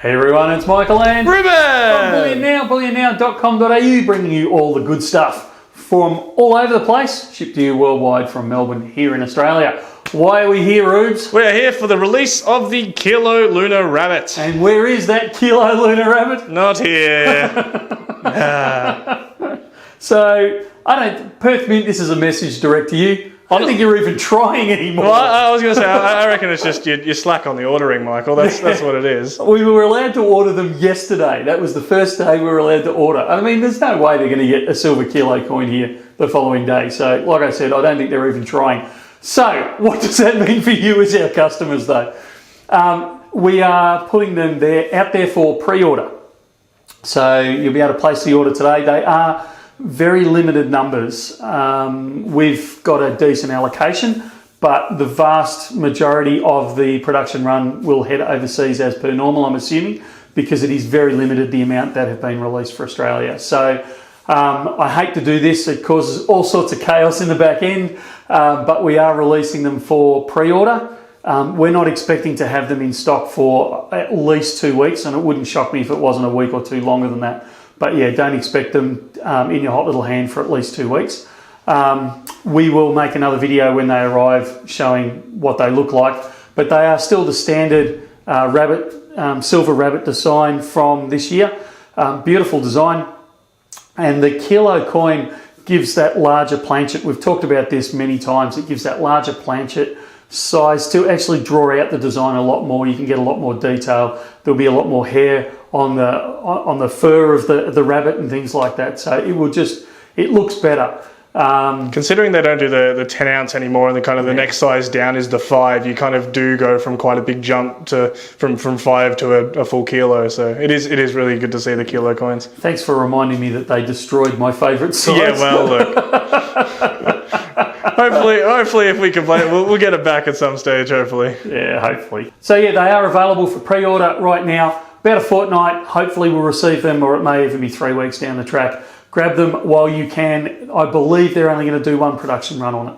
Hey everyone, it's Michael and Ruben! From Bullion Now, bullionnow.com.au, bringing you all the good stuff from all over the place, shipped to you worldwide from Melbourne here in Australia. Why are we here, Rubes? We are here for the release of the Kilo Lunar Rabbit. And where is that Kilo Lunar Rabbit? Not here. So, Perth Mint, this is a message direct to you. I don't think you're even trying anymore. Well, I was going to say, I reckon it's just you're slack on the ordering, Michael. That's what it is. We were allowed to order them yesterday. That was the first day we were allowed to order. I mean, there's no way they're going to get a silver kilo coin here the following day. So, like I said, I don't think they're even trying. So, what does that mean for you as our customers, though? We are putting them out there for pre-order. So, you'll be able to place the order today. They are very limited numbers. We've got a decent allocation, but the vast majority of the production run will head overseas as per normal, I'm assuming, because it is very limited, the amount that have been released for Australia. So I hate to do this. It causes all sorts of chaos in the back end, but we are releasing them for pre-order. We're not expecting to have them in stock for at least 2 weeks, and it wouldn't shock me if it wasn't a week or two longer than that. But yeah, don't expect them in your hot little hand for at least 2 weeks. We will make another video when they arrive showing what they look like, but they are still the standard silver rabbit design from this year. Beautiful design. And the kilo coin gives that larger planchet. We've talked about this many times. It gives that larger planchet size to actually draw out the design a lot more. You can get a lot more detail. There'll be a lot more hair on the fur of the rabbit and things like that. So it looks better. Considering they don't do the 10 ounce anymore, and the next size down is the 5, you kind of do go from quite a big jump from 5 to a full kilo. So it is really good to see the kilo coins. Thanks for reminding me that they destroyed my favourite size. Yeah, well, look. Hopefully, if we can play it, we'll get it back at some stage. Hopefully. Yeah, hopefully. So yeah, they are available for pre-order right now. About a fortnight. Hopefully, we'll receive them, or it may even be 3 weeks down the track. Grab them while you can. I believe they're only going to do one production run on it.